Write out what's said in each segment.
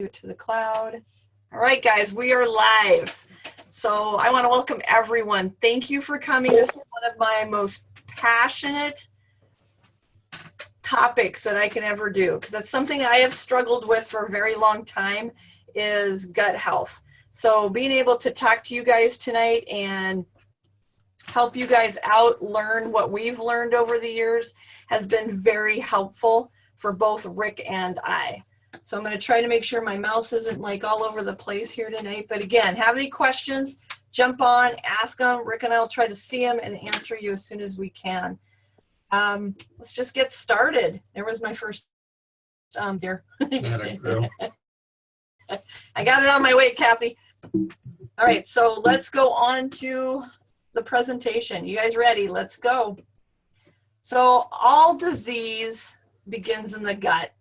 it to the cloud. All right, guys, we are live. So I want to welcome everyone. Thank you for coming. This is one of my most passionate topics that I can ever do, because that's something I have struggled with for a very long time, is gut health. So being able to talk to you guys tonight and help you guys out, learn what we've learned over the years has been very helpful for both Rick and I. So I'm going to try to make sure my mouse isn't like all over the place here tonight. But again, have any questions, jump on, ask them. Rick and I will try to see them and answer you as soon as we can. Let's just get started. There was my first deer. I got it on my way, Kathy. All right, so let's go on to the presentation. You guys ready? Let's go. So all disease begins in the gut.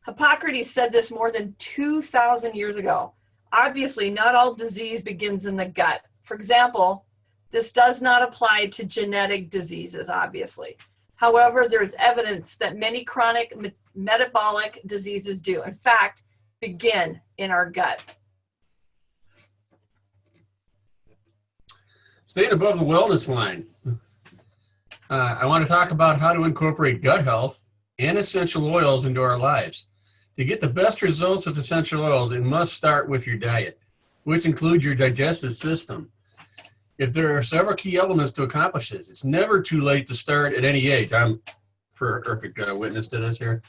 Hippocrates said this more than 2,000 years ago. Obviously, not all disease begins in the gut. For example, this does not apply to genetic diseases, obviously. However, there's evidence that many chronic metabolic diseases do, in fact, begin in our gut. Staying above the wellness line, I want to talk about how to incorporate gut health and essential oils into our lives. To get the best results with essential oils, it must start with your diet, which includes your digestive system. If there are several key elements to accomplish this, it's never too late to start at any age. I'm perfect witness to this here.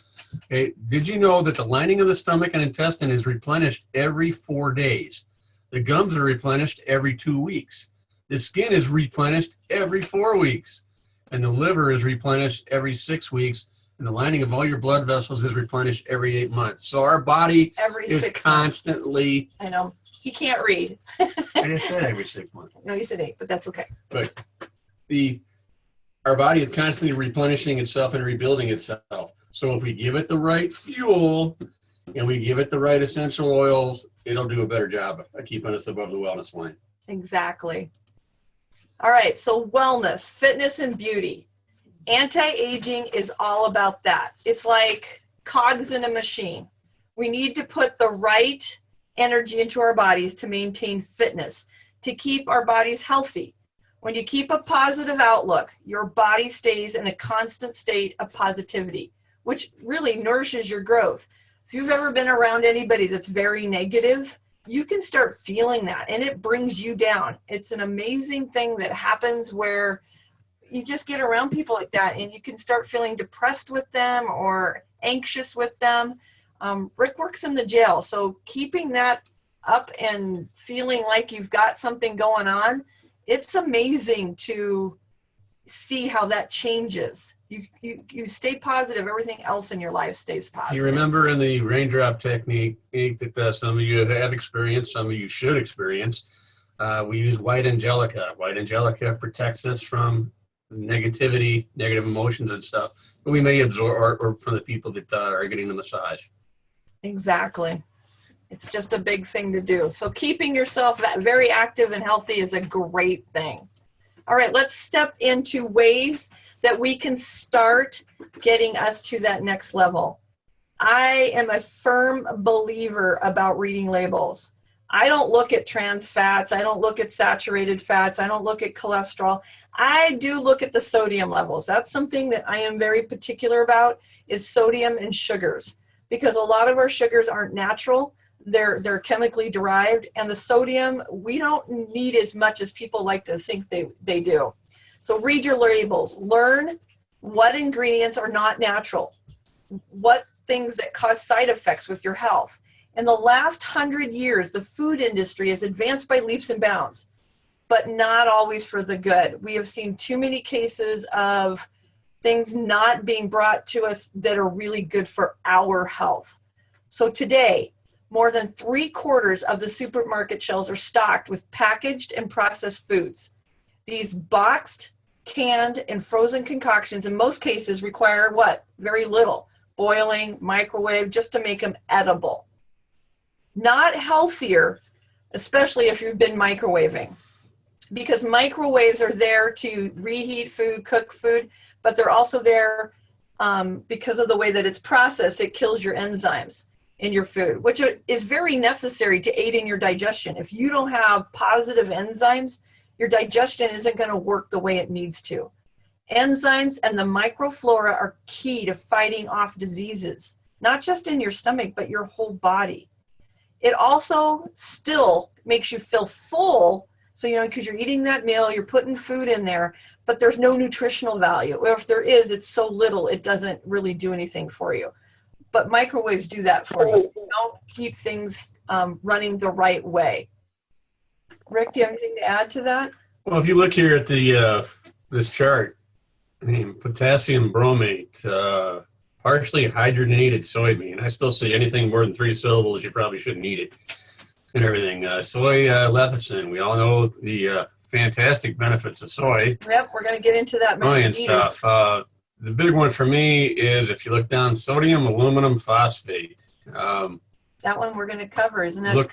Okay. Did you know that the lining of the stomach and intestine is replenished every 4 days? The gums are replenished every 2 weeks. The skin is replenished every 4 weeks. And the liver is replenished every 6 weeks. And the lining of all your blood vessels is replenished every 8 months. So our body is constantly... I know. He can't read. I just said every 6 months. No, you said 8, but that's okay. But our body is constantly replenishing itself and rebuilding itself. So if we give it the right fuel and we give it the right essential oils, it'll do a better job of keeping us above the wellness line. Exactly. All right, so wellness, fitness, and beauty. Anti-aging is all about that. It's like cogs in a machine. We need to put the right energy into our bodies to maintain fitness, to keep our bodies healthy. When you keep a positive outlook, your body stays in a constant state of positivity, which really nourishes your growth. If you've ever been around anybody that's very negative, you can start feeling that, and it brings you down. It's an amazing thing that happens where you just get around people like that and you can start feeling depressed with them or anxious with them. Rick works in the jail, so keeping that up and feeling like you've got something going on, it's amazing to see how that changes. You stay positive, everything else in your life stays positive. You remember in the raindrop technique that some of you have experienced, some of you should experience, we use white angelica. White angelica protects us from negativity, negative emotions and stuff, but we may absorb or from the people that are getting the massage. Exactly. It's just a big thing to do. So keeping yourself very active and healthy is a great thing. All right, let's step into ways that we can start getting us to that next level. I am a firm believer about reading labels. I don't look at trans fats. I don't look at saturated fats. I don't look at cholesterol. I do look at the sodium levels. That's something that I am very particular about, is sodium and sugars, because a lot of our sugars aren't natural. They're chemically derived, and the sodium, we don't need as much as people like to think they do. So read your labels. Learn what ingredients are not natural, what things that cause side effects with your health. In the last 100 years, the food industry has advanced by leaps and bounds, but not always for the good. We have seen too many cases of things not being brought to us that are really good for our health. So today, more than 3/4 of the supermarket shelves are stocked with packaged and processed foods. These boxed, canned, and frozen concoctions in most cases require what? Very little. Boiling, microwave, just to make them edible. Not healthier, especially if you've been microwaving, because microwaves are there to reheat food, cook food, but they're also there because of the way that it's processed. It kills your enzymes. in your food, which is very necessary to aid in your digestion. If you don't have positive enzymes, your digestion isn't going to work the way it needs to. Enzymes and the microflora are key to fighting off diseases, not just in your stomach, but your whole body. It also still makes you feel full. So, because you're eating that meal, you're putting food in there, but there's no nutritional value. Or if there is, it's so little, it doesn't really do anything for you. But microwaves do that for you. Don't keep things running the right way. Rick, do you have anything to add to that? Well, if you look here at the this chart, potassium bromate, partially hydrogenated soybean. I still say anything more than 3 syllables, you probably shouldn't eat it, and everything. Soy lecithin. We all know the fantastic benefits of soy. Yep, we're going to get into that. And stuff. The big one for me is, if you look down, sodium aluminum phosphate. That one we're going to cover, isn't it?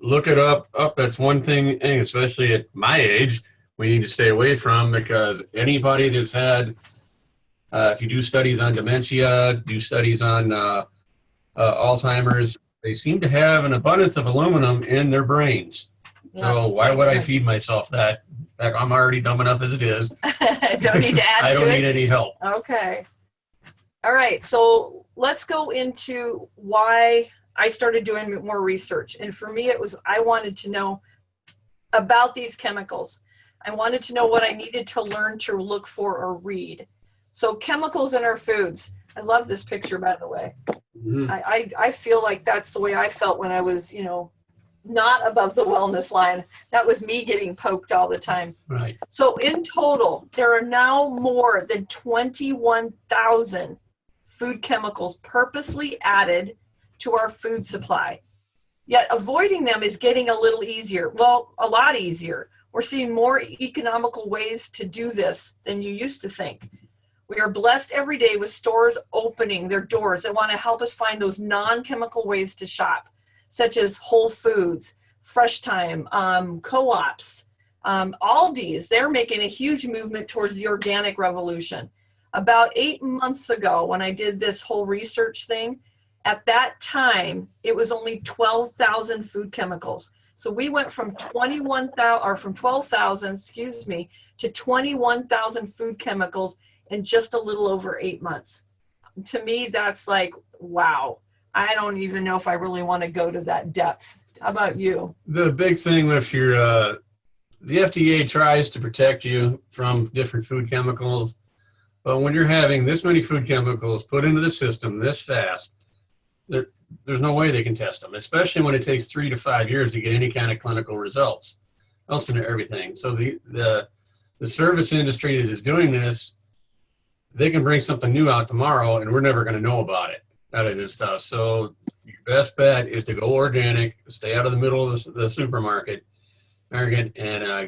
Look it up. That's one thing, especially at my age, we need to stay away from, because anybody that's had, if you do studies on dementia, do studies on Alzheimer's, they seem to have an abundance of aluminum in their brains. Yeah, so why would I feed myself that? Heck, I'm already dumb enough as it is. Don't need to add I don't need any help. Okay. All right. So let's go into why I started doing more research. And for me, it was, I wanted to know about these chemicals. I wanted to know what I needed to learn to look for or read. So chemicals in our foods. I love this picture, by the way. Mm-hmm. I feel like that's the way I felt when I was, not above the wellness line. That was me getting poked all the time. Right. So in total, there are now more than 21,000 food chemicals purposely added to our food supply. Yet avoiding them is getting a little easier. Well, a lot easier. We're seeing more economical ways to do this than you used to think. We are blessed every day with stores opening their doors that want to help us find those non-chemical ways to shop, such as Whole Foods, Fresh Time, co-ops, Aldi's. They're making a huge movement towards the organic revolution. About 8 months ago, when I did this whole research thing, at that time, it was only 12,000 food chemicals. So we went from 12,000, to 21,000 food chemicals in just a little over 8 months. To me, that's like, wow. I don't even know if I really want to go to that depth. How about you? The big thing with your, the FDA tries to protect you from different food chemicals, but when you're having this many food chemicals put into the system this fast, there's no way they can test them, especially when it takes 3 to 5 years to get any kind of clinical results. Else into everything. So the service industry that is doing this, they can bring something new out tomorrow, and we're never going to know about it. Out of this stuff. So your best bet is to go organic, stay out of the middle of the supermarket, and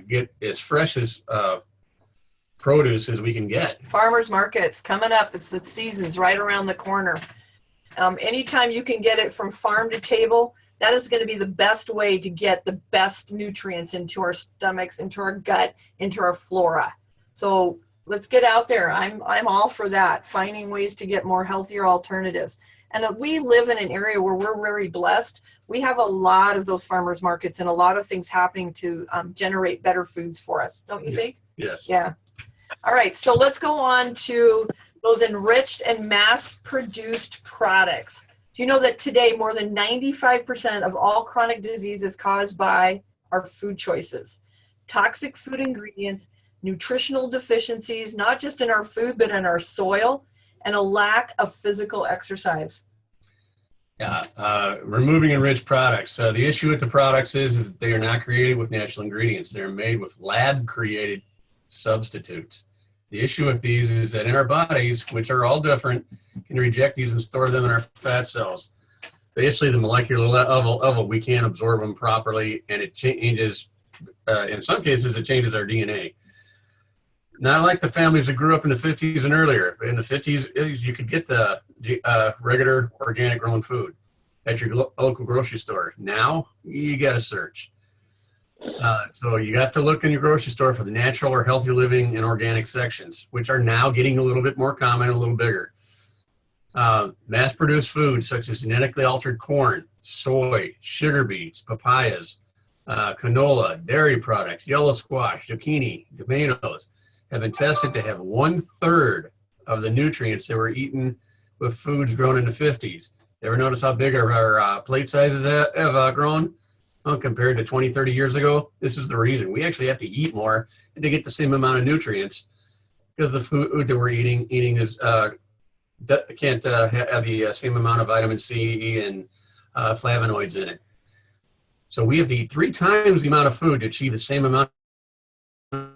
get as fresh as produce as we can get. Farmers markets coming up. It's the season's right around the corner. Anytime you can get it from farm to table, that is going to be the best way to get the best nutrients into our stomachs, into our gut, into our flora. So let's get out there. I'm all for that, finding ways to get more healthier alternatives. And that we live in an area where we're very blessed. We have a lot of those farmers markets and a lot of things happening to generate better foods for us. Don't you think? Yes. Yeah. All right. So let's go on to those enriched and mass-produced products. Do you know that today more than 95% of all chronic disease is caused by our food choices? Toxic food ingredients, nutritional deficiencies, not just in our food, but in our soil, and a lack of physical exercise. Yeah, removing enriched products. The issue with the products is that they are not created with natural ingredients. They're made with lab-created substitutes. The issue with these is that in our bodies, which are all different, can reject these and store them in our fat cells. Basically, the molecular level, we can't absorb them properly, and it changes, in some cases, it changes our DNA. Not like the families that grew up in the 50s and earlier. In the 50s, you could get the regular organic grown food at your local grocery store. Now, you got to search. So you have to look in your grocery store for the natural or healthy living and organic sections, which are now getting a little bit more common, a little bigger. Mass-produced foods such as genetically altered corn, soy, sugar beets, papayas, canola, dairy products, yellow squash, zucchini, tomatoes have been tested to have 1/3 of the nutrients that were eaten with foods grown in the 50s. Ever notice how big our plate sizes have grown compared to 20, 30 years ago? This is the reason. We actually have to eat more to get the same amount of nutrients because the food that we're eating is can't have the same amount of vitamin C and flavonoids in it. So we have to eat 3 times the amount of food to achieve the same amount of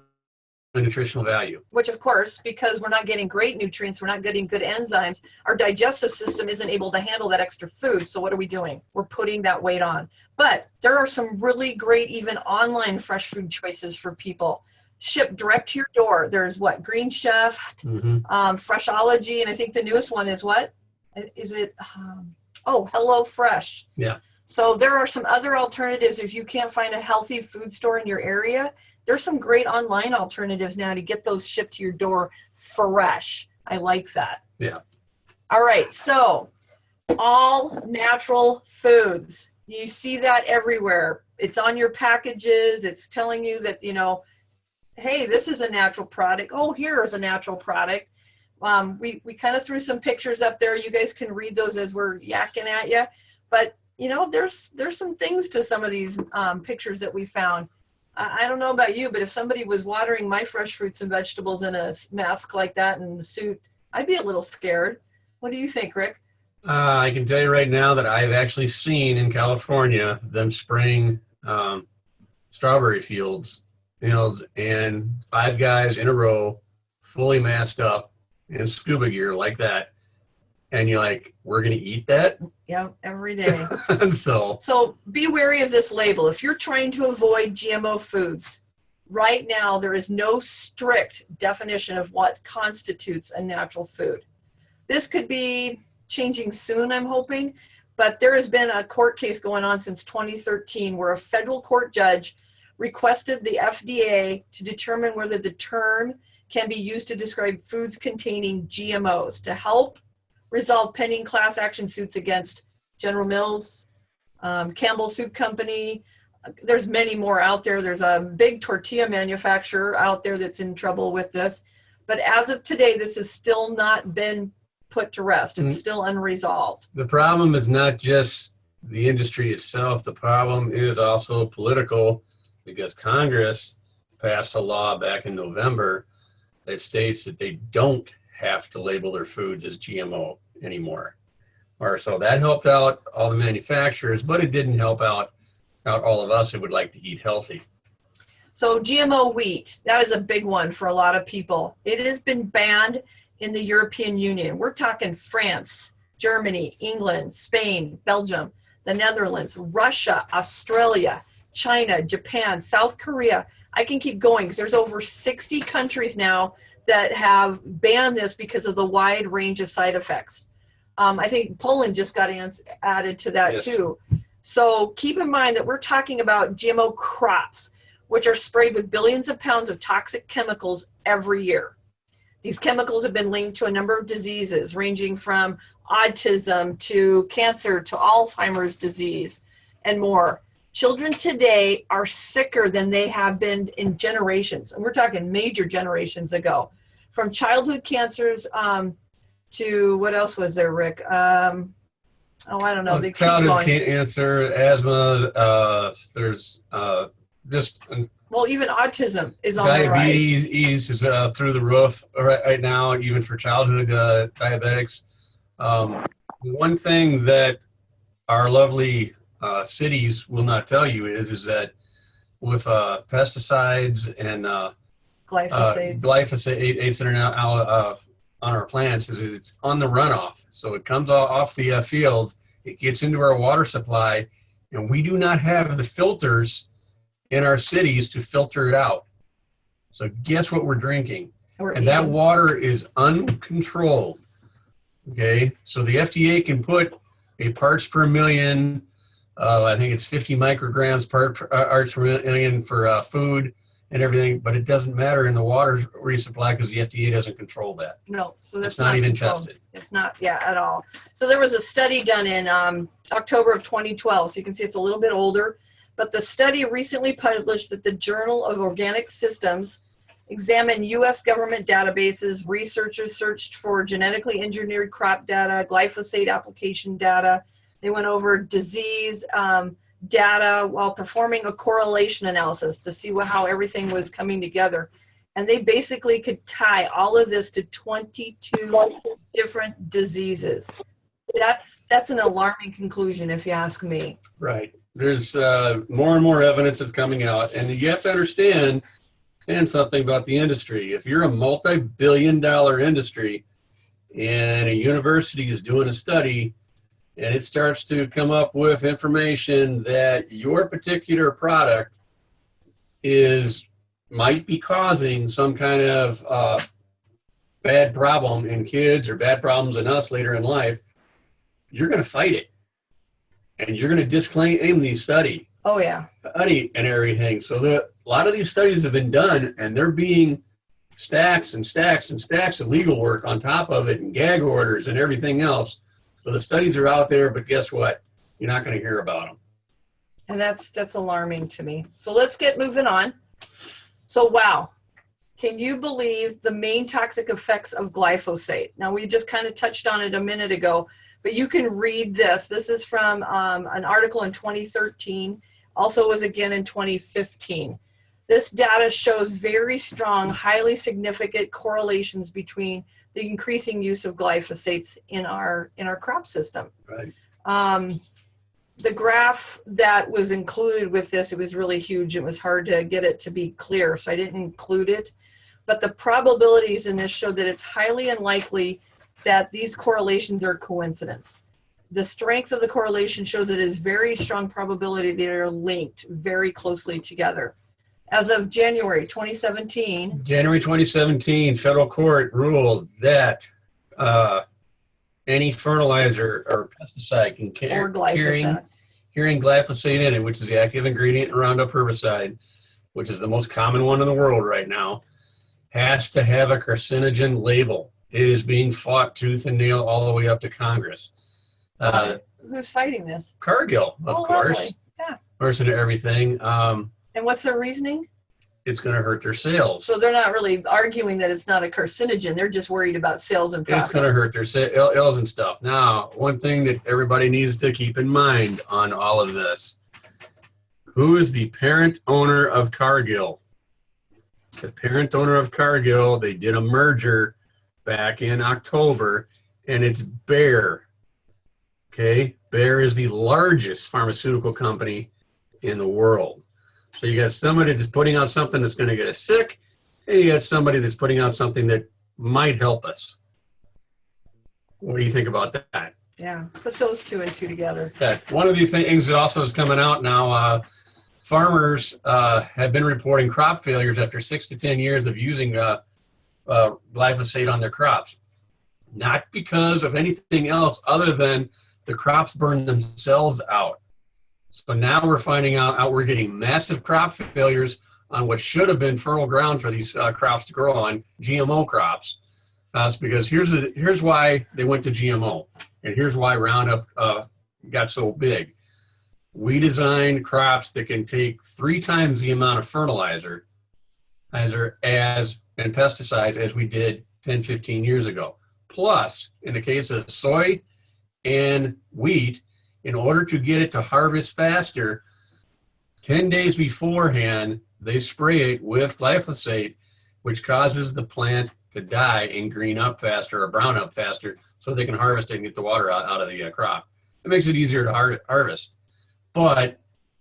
nutritional value. Which, of course, because we're not getting great nutrients, we're not getting good enzymes, our digestive system isn't able to handle that extra food. So what are we doing? We're putting that weight on. But there are some really great, even online fresh food choices for people. Shipped direct to your door. There's what? Green Chef, Freshology, and I think the newest one is what? Is it? Hello Fresh. Yeah. So there are some other alternatives if you can't find a healthy food store in your area. There's some great online alternatives now to get those shipped to your door fresh. I like that. Yeah. All right. So all natural foods. You see that everywhere. It's on your packages. It's telling you that, hey, this is a natural product. Oh, here is a natural product. We kind of threw some pictures up there. You guys can read those as we're yakking at you. But, there's some things to some of these pictures that we found. I don't know about you, but if somebody was watering my fresh fruits and vegetables in a mask like that and a suit, I'd be a little scared. What do you think, Rick? I can tell you right now that I've actually seen in California them spraying strawberry fields, and 5 guys in a row, fully masked up in scuba gear like that. And you're like, we're going to eat that? Yeah, every day. So be wary of this label. If you're trying to avoid GMO foods, right now there is no strict definition of what constitutes a natural food. This could be changing soon, I'm hoping, but there has been a court case going on since 2013 where a federal court judge requested the FDA to determine whether the term can be used to describe foods containing GMOs to help resolve pending class action suits against General Mills, Campbell Soup Company. There's many more out there. There's a big tortilla manufacturer out there that's in trouble with this. But as of today, this has still not been put to rest. It's still unresolved. The problem is not just the industry itself. The problem is also political, because Congress passed a law back in November that states that they don't have to label their foods as GMO anymore. So that helped out all the manufacturers, but it didn't help out all of us who would like to eat healthy. So GMO wheat, that is a big one for a lot of people. It has been banned in the European Union. We're talking France, Germany, England, Spain, Belgium, the Netherlands, Russia, Australia, China, Japan, South Korea. I can keep going because there's over 60 countries now that have banned this because of the wide range of side effects. I think Poland just got added to that too. So keep in mind that we're talking about GMO crops, which are sprayed with billions of pounds of toxic chemicals every year. These chemicals have been linked to a number of diseases, ranging from autism to cancer to Alzheimer's disease and more. Children today are sicker than they have been in generations. And we're talking major generations ago. From childhood cancers to what else was there, Rick? I don't know. They childhood cancer, asthma, there's just... Well, even autism is on the rise. Diabetes is through the roof right now, even for childhood diabetics. One thing that our lovely cities will not tell you is that with pesticides and glyphosates that are now on our plants, it's on the runoff. So it comes off the fields, it gets into our water supply, and we do not have the filters in our cities to filter it out. So guess what we're drinking? That water is uncontrolled. Okay, so the FDA can put a parts per million, I think it's 50 micrograms parts per million for food, and everything, but it doesn't matter in the water resupply because the FDA doesn't control that. No, so that's It's not even controlled. tested. It's not, yeah, at all. So there was a study done in October of 2012. So you can see it's a little bit older, but the study recently published that the Journal of Organic Systems examined U.S. government databases. Researchers searched for genetically engineered crop data, glyphosate application data. They went over disease data while performing a correlation analysis to see how everything was coming together. And they basically could tie all of this to 22 different diseases. That's an alarming conclusion, if you ask me. Right. There's more and more evidence that's coming out, and you have to understand something about the industry. If you're a multi-billion-dollar industry and a university is doing a study and it starts to come up with information that your particular product might be causing some kind of bad problem in kids or bad problems in us later in life, you're going to fight it. And you're going to disclaim the study. Oh, yeah. Study and everything. So a lot of these studies have been done, and they're being stacks and stacks and stacks of legal work on top of it and gag orders and everything else. So the studies are out there, but guess what? You're not going to hear about them. And that's alarming to me. So let's get moving on. So, wow. Can you believe the main toxic effects of glyphosate? Now, we just kind of touched on it a minute ago, but you can read this. This is from an article in 2013. Also was again in 2015. This data shows very strong, highly significant correlations between the increasing use of glyphosates in our crop system. Right. The graph that was included with this, it was really huge. It was hard to get it to be clear, so I didn't include it. But the probabilities in this show that it's highly unlikely that these correlations are coincidence. The strength of the correlation shows it is very strong probability they are linked very closely together. As of January 2017. January 2017, federal court ruled that any fertilizer or pesticide carrying glyphosate in it, which is the active ingredient in Roundup herbicide, which is the most common one in the world right now, has to have a carcinogen label. It is being fought tooth and nail all the way up to Congress. Who's fighting this? Cargill, of course. Lovely. Yeah. Person to everything. And what's their reasoning? It's going to hurt their sales. So they're not really arguing that it's not a carcinogen. They're just worried about sales and profit. It's going to hurt their sales and stuff. Now, one thing that everybody needs to keep in mind on all of this, who is the parent owner of Cargill? The parent owner of Cargill, they did a merger back in October, and it's Bayer. Okay? Bayer is the largest pharmaceutical company in the world. So you got somebody that's putting out something that's going to get us sick, and you got somebody that's putting out something that might help us. What do you think about that? Yeah, put those two and two together. Okay. One of the things that also is coming out now, farmers have been reporting crop failures after 6 to 10 years of using glyphosate on their crops. Not because of anything else other than the crops burn themselves out. So now we're finding out we're getting massive crop failures on what should have been fertile ground for these crops to grow on, GMO crops. It's because here's why they went to GMO, and here's why Roundup got so big. We designed crops that can take 3 times the amount of fertilizer and pesticides as we did 10, 15 years ago. Plus, in the case of soy and wheat, in order to get it to harvest faster, 10 days beforehand, they spray it with glyphosate, which causes the plant to die and green up faster or brown up faster so they can harvest it and get the water out of the crop. It makes it easier to harvest. But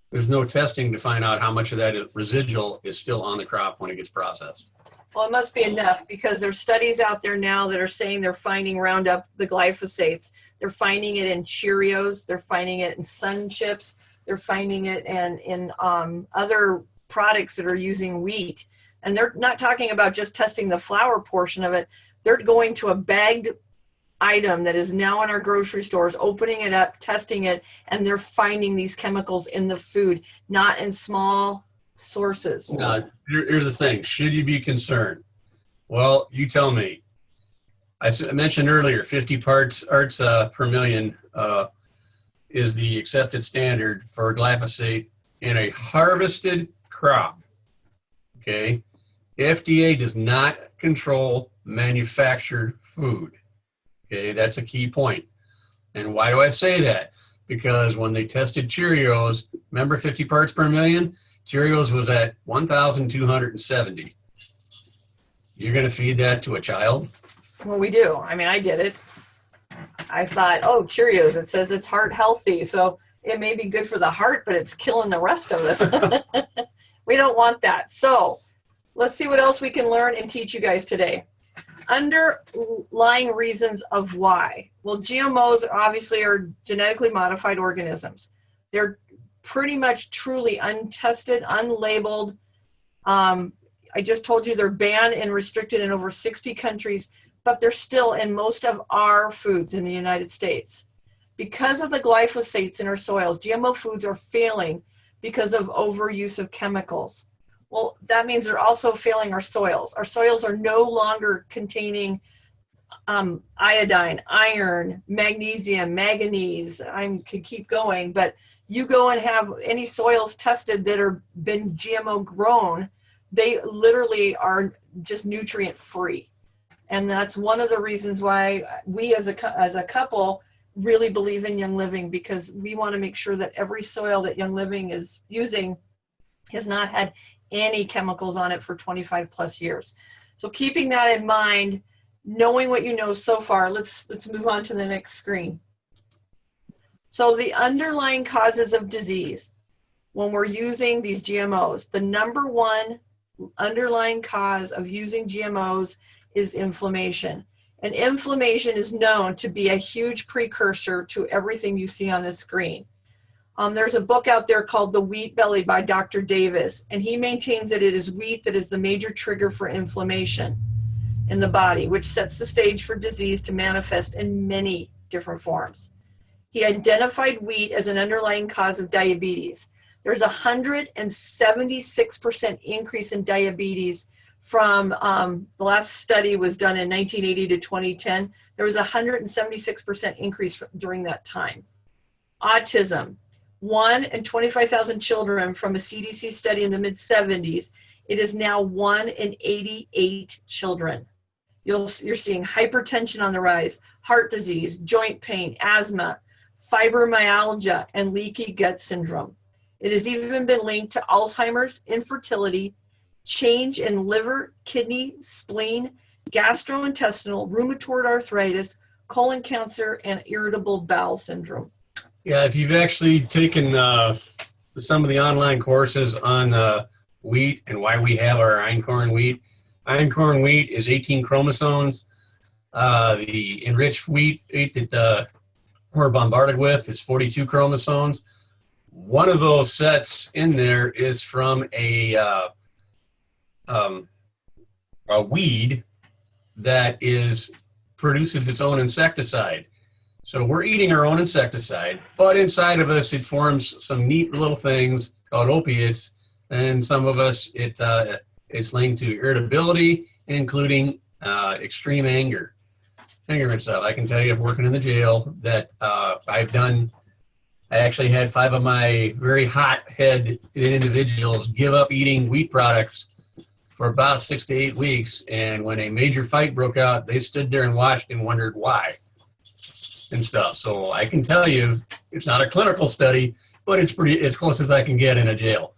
there's no testing to find out how much of that residual is still on the crop when it gets processed. Well, it must be enough because there's studies out there now that are saying they're finding Roundup, the glyphosates. They're finding it in Cheerios. They're finding it in Sun Chips. They're finding it in other products that are using wheat. And they're not talking about just testing the flour portion of it. They're going to a bagged item that is now in our grocery stores, opening it up, testing it, and they're finding these chemicals in the food, not in small sources? Here's the thing. Should you be concerned? Well, you tell me. I mentioned earlier, 50 parts per million is the accepted standard for glyphosate in a harvested crop. Okay? FDA does not control manufactured food. Okay, that's a key point. And why do I say that? Because when they tested Cheerios, remember 50 parts per million? Cheerios was at 1,270. You're going to feed that to a child? Well, we do. I mean, I did it. I thought, oh, Cheerios, it says it's heart healthy. So it may be good for the heart, but it's killing the rest of us. We don't want that. So let's see what else we can learn and teach you guys today. Underlying reasons of why. Well, GMOs obviously are genetically modified organisms. They're pretty much truly untested, unlabeled. I just told you they're banned and restricted in over 60 countries, but they're still in most of our foods in the United States. Because of the glyphosates in our soils, GMO foods are failing because of overuse of chemicals. Well, that means they're also failing our soils. Our soils are no longer containing iodine, iron, magnesium, manganese. I could keep going, but you go and have any soils tested that are been GMO grown, they literally are just nutrient free. And that's one of the reasons why we as a couple really believe in Young Living, because we want to make sure that every soil that Young Living is using has not had any chemicals on it for 25 plus years. So keeping that in mind, knowing what you know so far, let's move on to the next screen. So the underlying causes of disease when we're using these GMOs, the number one underlying cause of using GMOs is inflammation. And inflammation is known to be a huge precursor to everything you see on the screen. There's a book out there called The Wheat Belly by Dr. Davis, and he maintains that it is wheat that is the major trigger for inflammation in the body, which sets the stage for disease to manifest in many different forms. He identified wheat as an underlying cause of diabetes. There's a 176% increase in diabetes from the last study was done in 1980 to 2010. There was a 176% increase during that time. Autism, 1 in 25,000 children from a CDC study in the mid-70s. It is now 1 in 88 children. You're seeing hypertension on the rise, heart disease, joint pain, asthma, fibromyalgia, and leaky gut syndrome. It has even been linked to Alzheimer's, infertility, change in liver, kidney, spleen, gastrointestinal, rheumatoid arthritis, colon cancer, and irritable bowel syndrome. Yeah, if you've actually taken some of the online courses on wheat and why we have our einkorn wheat is 18 chromosomes. The enriched wheat that we're bombarded with is 42 chromosomes. One of those sets in there is from a weed that produces its own insecticide. So we're eating our own insecticide, but inside of us it forms some neat little things called opiates, and some of us it's linked to irritability, including extreme anger and stuff. I can tell you, if working in the jail, that I actually had 5 of my very hot-headed individuals give up eating wheat products for about 6 to 8 weeks, and when a major fight broke out, they stood there and watched and wondered why and stuff. So I can tell you, it's not a clinical study, but it's pretty as close as I can get in a jail.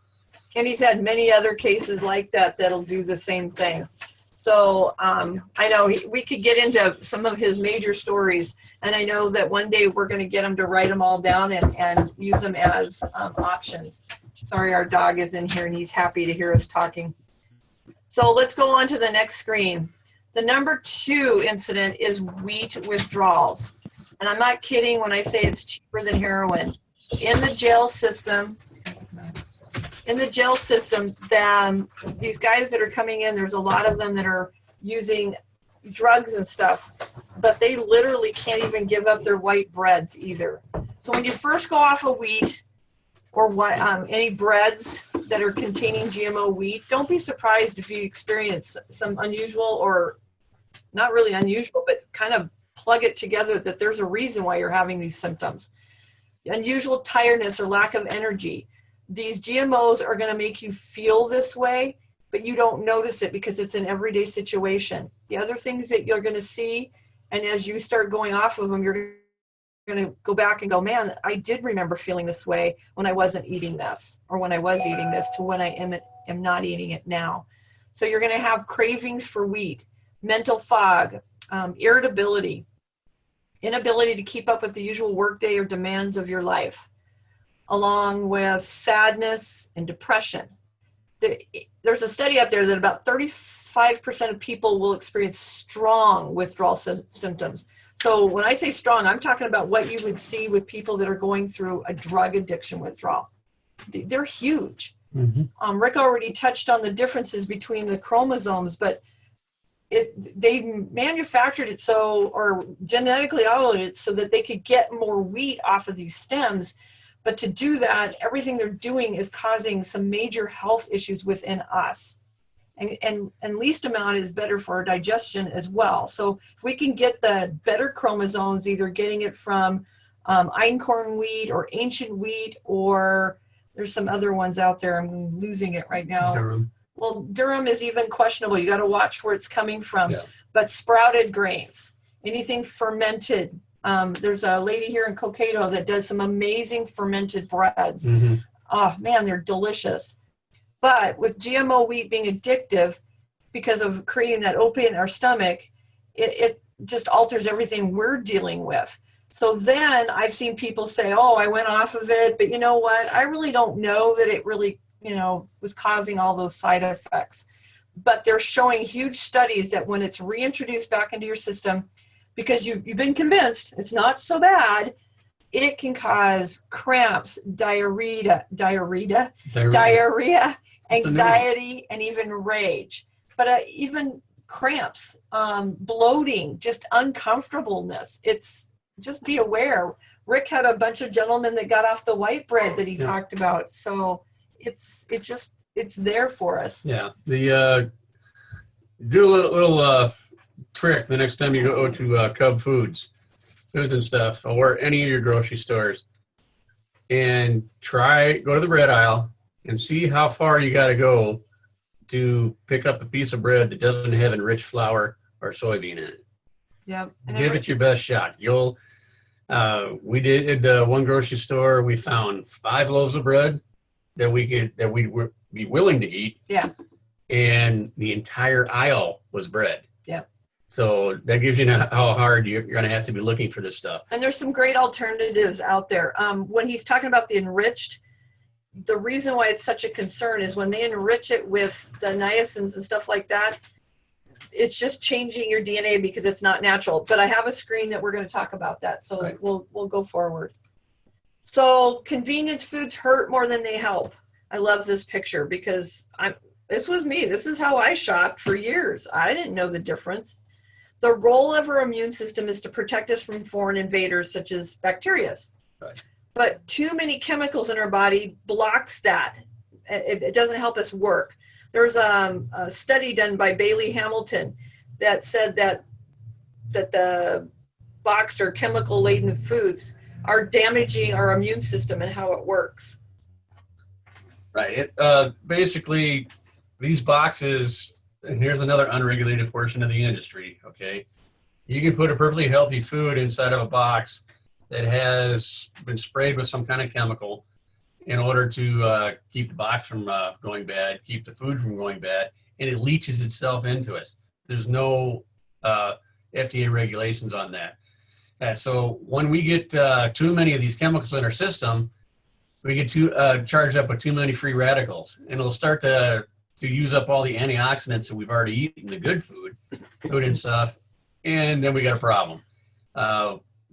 And he's had many other cases like that that'll do the same thing. So I know we could get into some of his major stories, and I know that one day we're going to get him to write them all down and use them as options. Sorry, our dog is in here and he's happy to hear us talking. So let's go on to the next screen. The number 2 incident is wheat withdrawals. And I'm not kidding when I say it's cheaper than heroin. In the jail system, then these guys that are coming in, there's a lot of them that are using drugs and stuff, but they literally can't even give up their white breads either. So when you first go off of wheat, or what, any breads that are containing GMO wheat, don't be surprised if you experience some unusual, or not really unusual, but kind of plug it together that there's a reason why you're having these symptoms. Unusual tiredness or lack of energy. These GMOs are going to make you feel this way, but you don't notice it because it's an everyday situation. The other things that you're going to see, and as you start going off of them, you're going to go back and go, man, I did remember feeling this way when I wasn't eating this, or when I was eating this, to when I am not eating it now. So you're going to have cravings for wheat, mental fog, irritability, inability to keep up with the usual workday or demands of your life, along with sadness and depression. There's a study out there that about 35% of people will experience strong withdrawal symptoms. So when I say strong, I'm talking about what you would see with people that are going through a drug addiction withdrawal. They're huge. Mm-hmm. Rick already touched on the differences between the chromosomes, but they manufactured it so, or genetically altered it so that they could get more wheat off of these stems. But to do that, everything they're doing is causing some major health issues within us. And least amount is better for our digestion as well. So if we can get the better chromosomes, either getting it from einkorn wheat or ancient wheat, or there's some other ones out there. I'm losing it right now. Durum. Well, durum is even questionable. You got to watch where it's coming from. Yeah. But sprouted grains, anything fermented. There's a lady here in Cokato that does some amazing fermented breads. Mm-hmm. Oh man, they're delicious. But with GMO wheat being addictive because of creating that opiate in our stomach, it just alters everything we're dealing with. So then I've seen people say, oh, I went off of it, but you know what? I really don't know that it really, was causing all those side effects. But they're showing huge studies that when it's reintroduced back into your system, because you've been convinced it's not so bad, it can cause cramps, diarrhea, anxiety, and even rage. But even cramps, bloating, just uncomfortableness. It's just be aware. Rick had a bunch of gentlemen that got off the white bread that he talked about. So it's there for us. Yeah. Do a little trick the next time you go to Cub Foods and stuff, or any of your grocery stores, and go to the bread aisle and see how far you got to go to pick up a piece of bread that doesn't have enriched flour or soybean in it. Yep. Give it your best shot. We did at one grocery store, we found 5 loaves of bread that we'd be willing to eat. Yeah. And the entire aisle was bread. Yeah. So that gives you how hard you're going to have to be looking for this stuff. And there's some great alternatives out there. When he's talking about the enriched, the reason why it's such a concern is when they enrich it with the niacins and stuff like that, it's just changing your DNA because it's not natural. But I have a screen that we're going to talk about that. So right. We'll go forward. So convenience foods hurt more than they help. I love this picture because this was me. This is how I shopped for years. I didn't know the difference. The role of our immune system is to protect us from foreign invaders such as bacteria. Right. But too many chemicals in our body blocks that. It doesn't help us work. There's a study done by Bailey Hamilton that said that the boxed or chemical-laden foods are damaging our immune system and how it works. Right. Basically, these boxes, and here's another unregulated portion of the industry, okay? You can put a perfectly healthy food inside of a box that has been sprayed with some kind of chemical in order to keep the box from going bad, keep the food from going bad, and it leaches itself into us. There's no FDA regulations on that. So when we get too many of these chemicals in our system, we get charged up with too many free radicals, and it'll start to use up all the antioxidants that we've already eaten, the good food and stuff, and then we got a problem.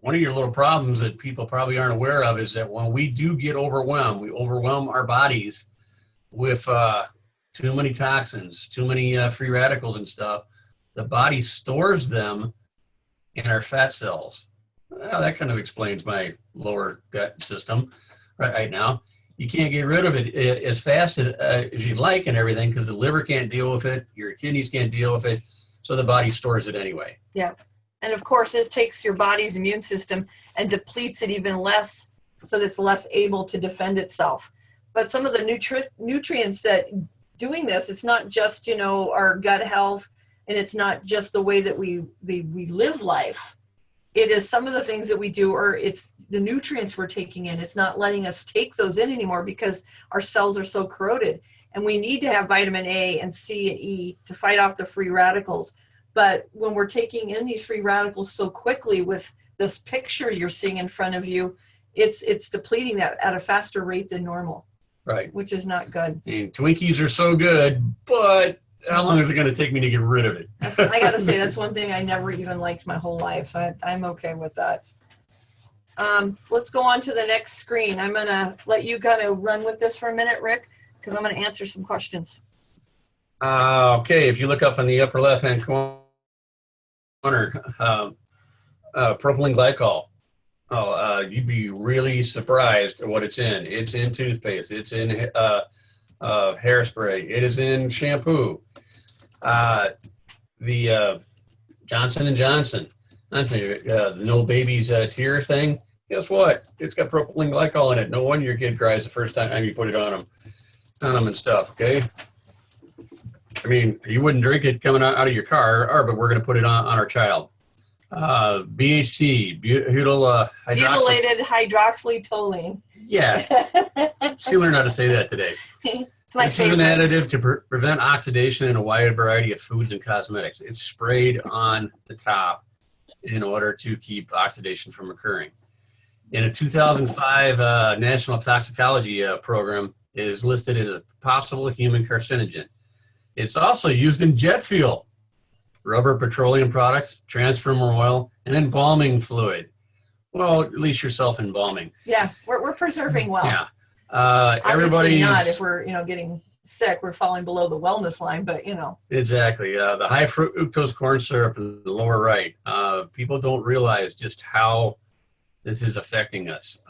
One of your little problems that people probably aren't aware of is that when we do get overwhelmed, we overwhelm our bodies with too many toxins, too many free radicals and stuff. The body stores them in our fat cells. Well, that kind of explains my lower gut system right now. you can't get rid of it as fast as you'd like and everything, because the liver can't deal with it, your kidneys can't deal with it, so the body stores it anyway. Yeah. And of course, this takes your body's immune system and depletes it even less, so that it's less able to defend itself. But some of the nutrients that doing this, it's not just, our gut health, and it's not just the way that we live life. It is some of the things that we do, or it's the nutrients we're taking in. It's not letting us take those in anymore because our cells are so corroded. And we need to have vitamin A and C and E to fight off the free radicals. But when we're taking in these free radicals so quickly with this picture you're seeing in front of you, it's depleting that at a faster rate than normal. Right. Which is not good. And Twinkies are so good, but how long is it going to take me to get rid of it? I got to say, that's one thing I never even liked my whole life. So I'm okay with that. Let's go on to the next screen. I'm going to let you kind of run with this for a minute, Rick, because I'm going to answer some questions. Okay, if you look up in the upper left-hand corner, propylene glycol. You'd be really surprised at what it's in. It's in toothpaste. It's in hairspray. It is in shampoo. The Johnson & Johnson, the no babies tear thing. Guess what? It's got propylene glycol in it. No wonder your kid cries the first time you put it on them and stuff. Okay. I mean, you wouldn't drink it coming out of your car, but we're going to put it on our child. BHT, butylated hydroxytoluene. Yeah. She learned how to say that today. It's my this favorite. Is an additive to prevent oxidation in a wide variety of foods and cosmetics. It's sprayed on the top in order to keep oxidation from occurring. In a 2005 National Toxicology program, it is listed as a possible human carcinogen. It's also used in jet fuel, rubber, petroleum products, transformer oil, and embalming fluid. Well, at least yourself embalming. Yeah, we're preserving well. Yeah. Obviously not if we're getting sick, we're falling below the wellness line, but Exactly. The high fructose corn syrup in the lower right. People don't realize just how this is affecting us.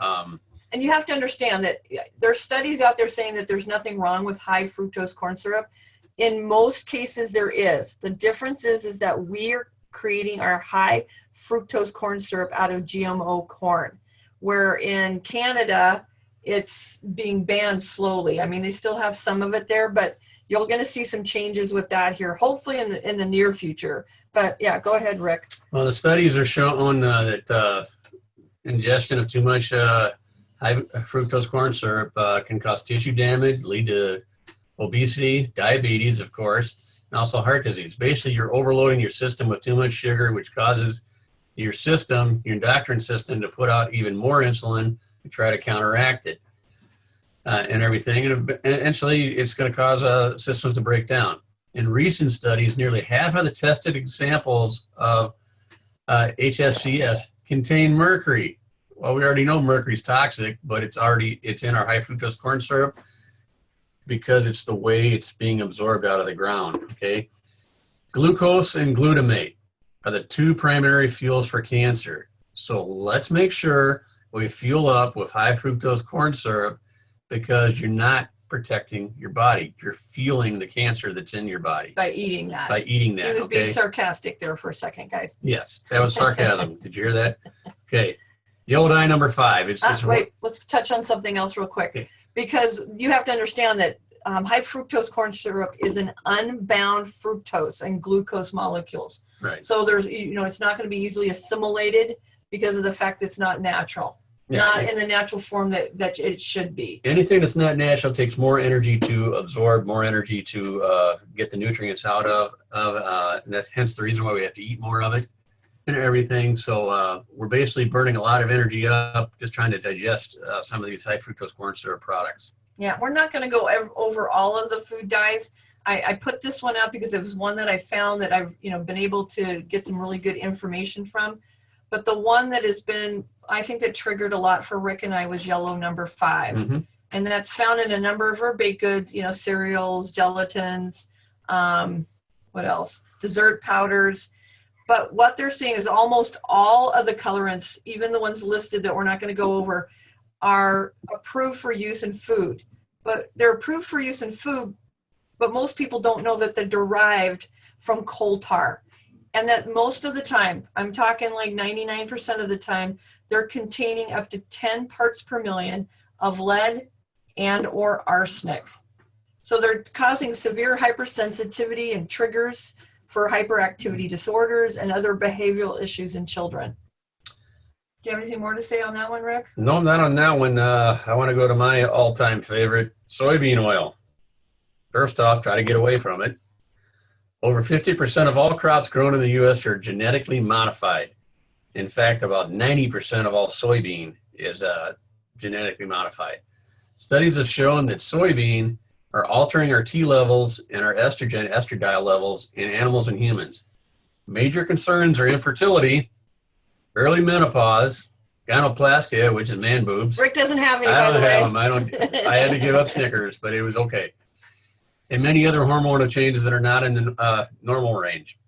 And you have to understand that there's studies out there saying that there's nothing wrong with high fructose corn syrup. In most cases, there is. The difference is that we're creating our high fructose corn syrup out of GMO corn, where in Canada, it's being banned slowly. I mean, they still have some of it there, but you're going to see some changes with that here, hopefully in the near future. But yeah, go ahead, Rick. Well, the studies are showing that ingestion of too much high fructose corn syrup can cause tissue damage, lead to obesity, diabetes, of course, and also heart disease. Basically, you're overloading your system with too much sugar, which causes your endocrine system, to put out even more insulin to try to counteract it and everything. And eventually, it's going to cause systems to break down. In recent studies, nearly half of the tested examples of HSCS contain mercury. Well, we already know mercury is toxic, but it's in our high fructose corn syrup because it's the way it's being absorbed out of the ground, okay? Glucose and glutamate are the two primary fuels for cancer. So let's make sure we fuel up with high fructose corn syrup, because you're not protecting your body. You're fueling the cancer that's in your body. By eating that. He was being sarcastic there for a second, guys. Yes, that was sarcasm. Did you hear that? Okay. Yellow dye number 5. It's just wait, let's touch on something else real quick. Okay. Because you have to understand that high fructose corn syrup is an unbound fructose and glucose molecules. Right. So there's, it's not going to be easily assimilated because of the fact that it's not natural. Yeah, not in the natural form that it should be. Anything that's not natural takes more energy to absorb, more energy to get the nutrients out of, and that's hence the reason why we have to eat more of it and everything. So we're basically burning a lot of energy up just trying to digest some of these high fructose corn syrup products. Yeah, we're not going to go over all of the food dyes. I put this one out because it was one that I found that I've been able to get some really good information from. But the one that has been, I think, that triggered a lot for Rick and I was yellow number 5. Mm-hmm. And that's found in a number of our baked goods, cereals, gelatins, what else? Dessert powders. But what they're seeing is almost all of the colorants, even the ones listed that we're not going to go over, are approved for use in food. But they're approved for use in food, but most people don't know that they're derived from coal tar. And that most of the time, I'm talking like 99% of the time, they're containing up to 10 parts per million of lead and or arsenic. So they're causing severe hypersensitivity and triggers for hyperactivity disorders and other behavioral issues in children. Do you have anything more to say on that one, Rick? No, not on that one. I want to go to my all-time favorite, soybean oil. First off, try to get away from it. Over 50% of all crops grown in the U.S. are genetically modified. In fact, about 90% of all soybean is genetically modified. Studies have shown that soybean are altering our T levels and our estradiol levels in animals and humans. Major concerns are infertility, early menopause, gynoplastia, which is man boobs. Rick doesn't have any, I by the don't way. have them. I had to give up Snickers, but it was okay. And many other hormonal changes that are not in the normal range.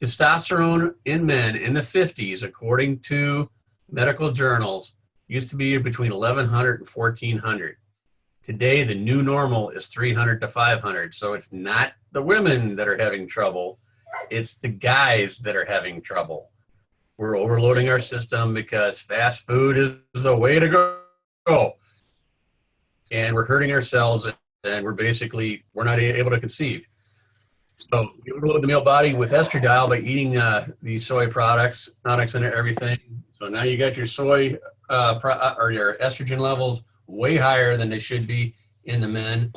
Testosterone in men in the 50s, according to medical journals, used to be between 1,100 and 1,400. Today, the new normal is 300 to 500. So it's not the women that are having trouble. It's the guys that are having trouble. We're overloading our system because fast food is the way to go. And we're hurting ourselves, and we're not able to conceive. So you overload the male body with estradiol by eating these soy products and everything. So now you got your soy or your estrogen levels way higher than they should be in the men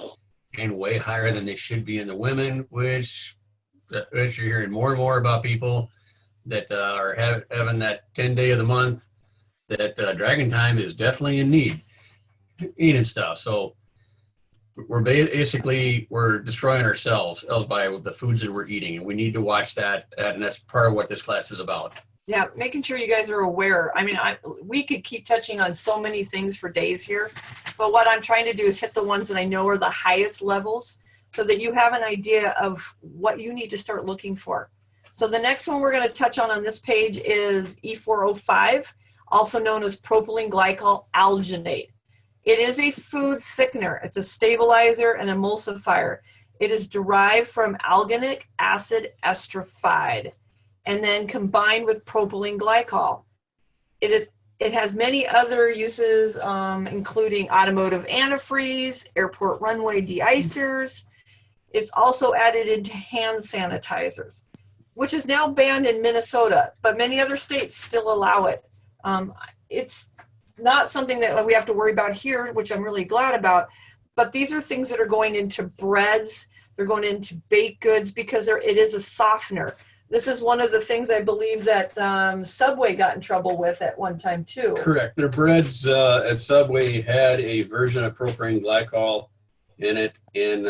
and way higher than they should be in the women, which you're hearing more and more about people that are having that 10 day of the month that dragon time is definitely in need eating stuff. So we're destroying ourselves by the foods that we're eating, and we need to watch that, and that's part of what this class is about. Yeah, making sure you guys are aware. I mean, we could keep touching on so many things for days here, but what I'm trying to do is hit the ones that I know are the highest levels so that you have an idea of what you need to start looking for. So the next one we're going to touch on this page is E405, also known as propylene glycol alginate. It is a food thickener. It's a stabilizer and emulsifier. It is derived from alginic acid esterified and then combined with propylene glycol. It has many other uses, including automotive antifreeze, airport runway de-icers. It's also added into hand sanitizers, which is now banned in Minnesota, but many other states still allow it. It's not something that we have to worry about here, which I'm really glad about, but these are things that are going into breads, they're going into baked goods because it is a softener. This is one of the things I believe that Subway got in trouble with at one time too. Correct. Their breads at Subway had a version of propylene glycol in it, and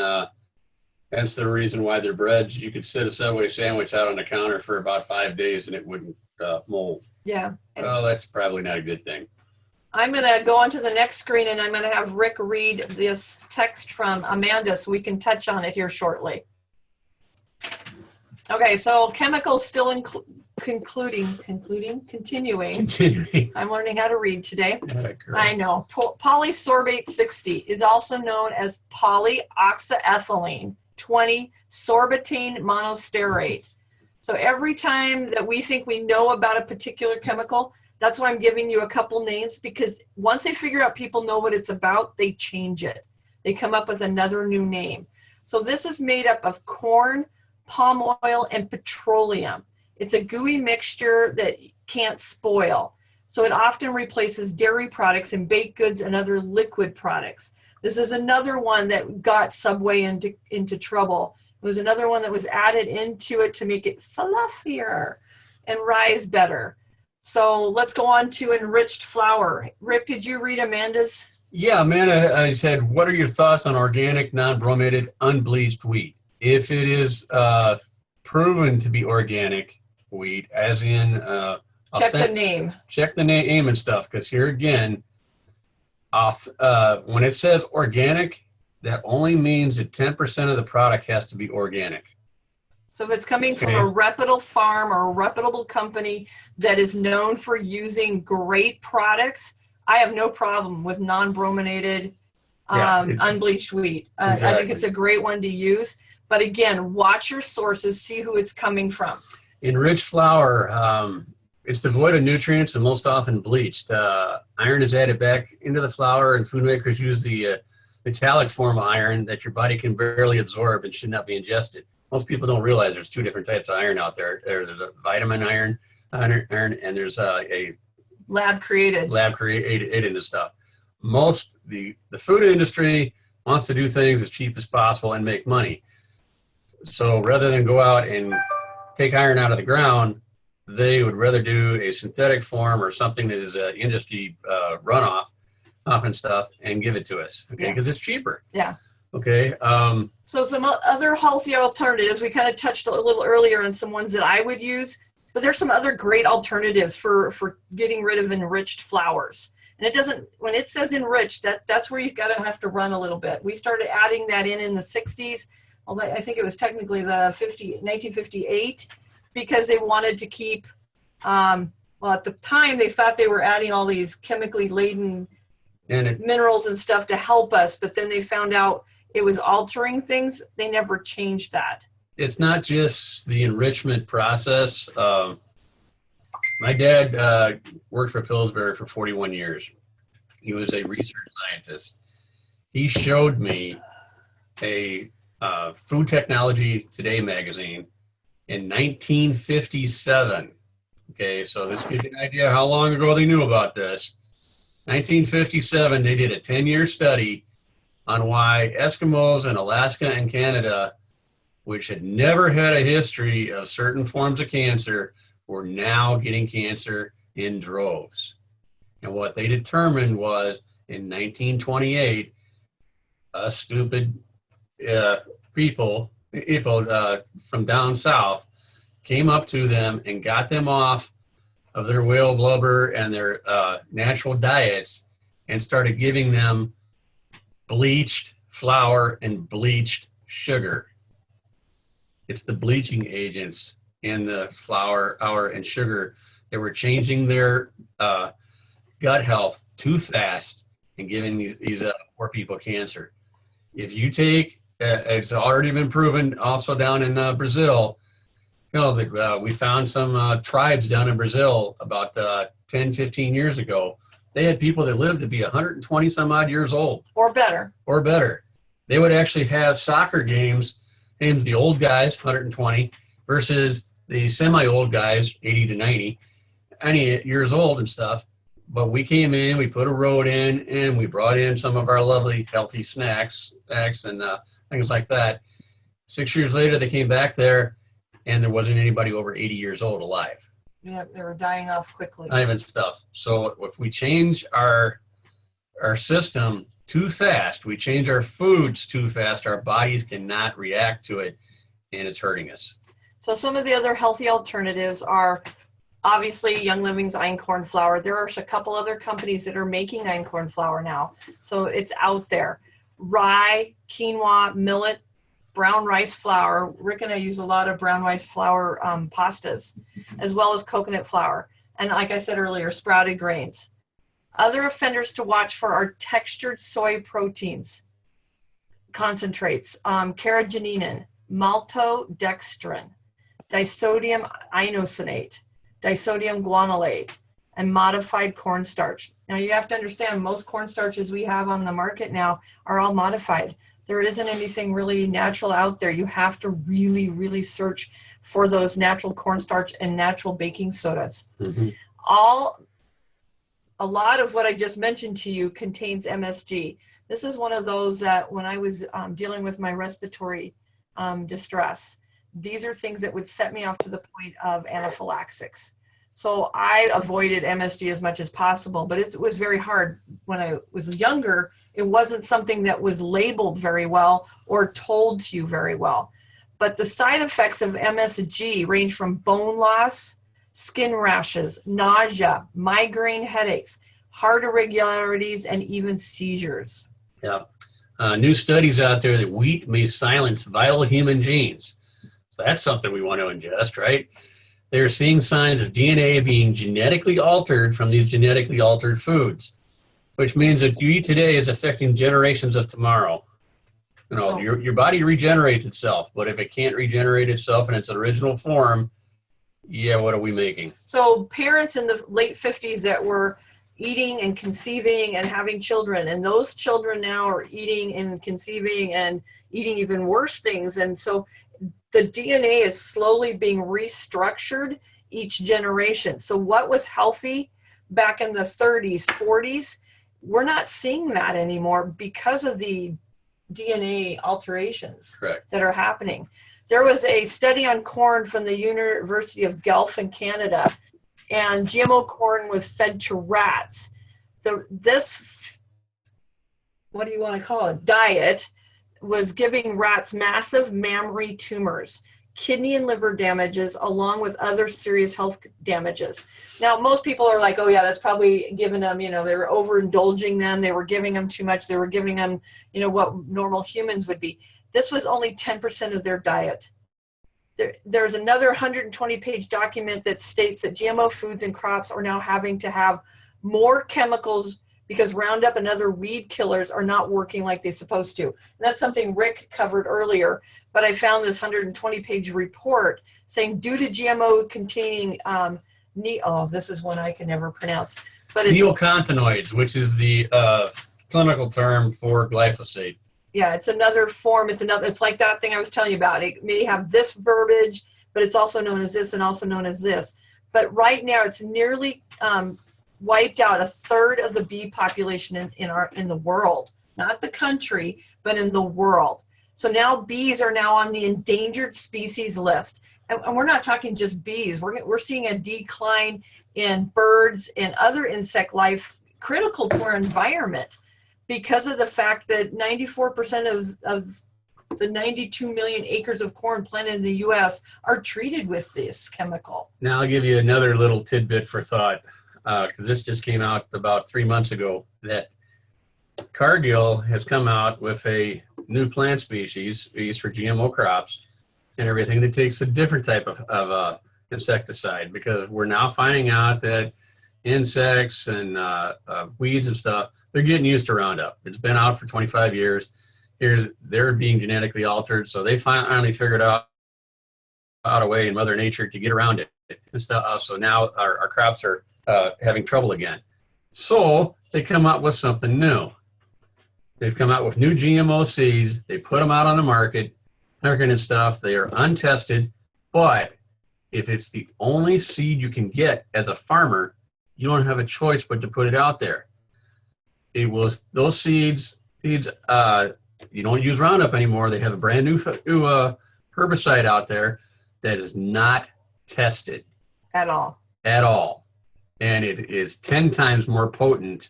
that's the reason why their breads, you could sit a Subway sandwich out on the counter for about 5 days and it wouldn't mold. Yeah. Well, that's probably not a good thing. I'm going to go on to the next screen and I'm going to have Rick read this text from Amanda so we can touch on it here shortly. Okay, so chemicals still continuing. I'm learning how to read today. I know. Polysorbate 60 is also known as polyoxyethylene 20 sorbitane monostearate. So every time that we think we know about a particular chemical, that's why I'm giving you a couple names, because once they figure out people know what it's about, they change it. They come up with another new name. So this is made up of corn, palm oil, and petroleum. It's a gooey mixture that can't spoil. So it often replaces dairy products and baked goods and other liquid products. This is another one that got Subway into trouble. It was another one that was added into it to make it fluffier and rise better. So let's go on to Enriched Flour. Rick, did you read Amanda's? Yeah, Amanda, I said, what are your thoughts on organic, non-bromated, unbleached wheat? If it is proven to be organic wheat, as in check the name. Check the name and stuff, because here again, when it says organic, that only means that 10% of the product has to be organic. So if it's coming from a reputable farm or a reputable company that is known for using great products, I have no problem with non-brominated, unbleached wheat. Exactly. I think it's a great one to use. But again, watch your sources, see who it's coming from. Enriched flour, it's devoid of nutrients and most often bleached. Iron is added back into the flour, and food makers use the metallic form of iron that your body can barely absorb and should not be ingested. Most people don't realize there's two different types of iron out there. There's a vitamin iron, and there's a lab created in this stuff. The food industry wants to do things as cheap as possible and make money. So rather than go out and take iron out of the ground, they would rather do a synthetic form or something that is industry runoff and stuff and give it to us, okay? Because it's cheaper. Yeah. Okay. So some other healthy alternatives, we kind of touched a little earlier on some ones that I would use, but there's some other great alternatives for getting rid of enriched flours. And it doesn't, when it says enriched, that's where you've got to have to run a little bit. We started adding that in the 60s, although I think it was technically 1958, because they wanted to keep, well, at the time they thought they were adding all these chemically laden minerals and stuff to help us, but then they found out it was altering things. They never changed that. It's not just the enrichment process. My dad worked for Pillsbury for 41 years. He was a research scientist. He showed me a Food Technology Today magazine in 1957. Okay, so this gives you an idea how long ago they knew about this. 1957, they did a 10-year study on why Eskimos in Alaska and Canada, which had never had a history of certain forms of cancer, were now getting cancer in droves. And what they determined was in 1928, us stupid people from down south came up to them and got them off of their whale blubber and their natural diets and started giving them bleached flour and bleached sugar. It's the bleaching agents in the flour and sugar that were changing their gut health too fast and giving these poor people cancer. If you take, it's already been proven also down in Brazil, we found some tribes down in Brazil about 10, 15 years ago. They had people that lived to be 120 some odd years old. Or better. Or better. They would actually have soccer games, the old guys, 120, versus the semi-old guys, 80 to 90 years old and stuff. But we came in, we put a road in, and we brought in some of our lovely healthy snacks and things like that. 6 years later, they came back there, and there wasn't anybody over 80 years old alive. Yeah, they were dying off quickly. And stuff. So if we change our system too fast, we change our foods too fast, our bodies cannot react to it, and it's hurting us. So some of the other healthy alternatives are obviously Young Living's einkorn flour. There are a couple other companies that are making einkorn flour now. So it's out there. Rye, quinoa, millet, brown rice flour. Rick and I use a lot of brown rice flour pastas, as well as coconut flour. And like I said earlier, sprouted grains. Other offenders to watch for are textured soy proteins, concentrates, carrageenan, maltodextrin, disodium inosonate, disodium guanylate, and modified cornstarch. Now you have to understand most cornstarches we have on the market now are all modified. There isn't anything really natural out there. You have to really, really search for those natural cornstarch and natural baking sodas. Mm-hmm. A lot of what I just mentioned to you contains MSG. This is one of those that when I was dealing with my respiratory distress, these are things that would set me off to the point of anaphylaxis. So I avoided MSG as much as possible, but it was very hard. When I was younger, it wasn't something that was labeled very well or told to you very well. But the side effects of MSG range from bone loss, skin rashes, nausea, migraine headaches, heart irregularities, and even seizures. Yeah. New studies out there that wheat may silence vital human genes. So that's something we want to ingest, right? They're seeing signs of DNA being genetically altered from these genetically altered foods. Which means that you eat today is affecting generations of tomorrow. You know, your body regenerates itself, but if it can't regenerate itself in its original form, yeah, what are we making? So parents in the late 50s that were eating and conceiving and having children, and those children now are eating and conceiving and eating even worse things. And so the DNA is slowly being restructured each generation. So what was healthy back in the 30s, 40s, we're not seeing that anymore because of the DNA alterations that are happening. There was a study on corn from the University of Guelph in Canada, and GMO corn was fed to rats. This, what do you want to call it, diet was giving rats massive mammary tumors, kidney and liver damages, along with other serious health damages. Now, most people are like, oh yeah, that's probably giving them, you know, they were overindulging them. They were giving them too much. They were giving them, you know, what normal humans would be. This was only 10% of their diet. There's another 120-page document that states that GMO foods and crops are now having to have more chemicals because Roundup and other weed killers are not working like they're supposed to. And that's something Rick covered earlier, but I found this 120-page report saying due to GMO containing, this is one I can never pronounce. But it's neonicotinoids, which is the clinical term for glyphosate. Yeah, it's another form. It's like that thing I was telling you about. It may have this verbiage, but it's also known as this and also known as this. But right now, it's nearly wiped out a third of the bee population in the world, not the country, but in the world. So now bees are now on the endangered species list, and we're not talking just bees. We're seeing a decline in birds and other insect life critical to our environment, because of the fact that 94% of the 92 million acres of corn planted in the U.S. are treated with this chemical. Now I'll give you another little tidbit for thought, because this just came out about 3 months ago, that Cargill has come out with a new plant species used for GMO crops and everything that takes a different type of insecticide, because we're now finding out that insects and weeds and stuff, they're getting used to Roundup. It's been out for 25 years. They're being genetically altered, so they finally figured out a way in Mother Nature to get around it and stuff. So now our crops are having trouble again. So they come up with something new. They've come out with new GMO seeds. They put them out on the market, and stuff. They are untested, but if it's the only seed you can get as a farmer, you don't have a choice but to put it out there. It was those seeds. You don't use Roundup anymore. They have a brand new herbicide out there that is not tested at all, and it is 10 times more potent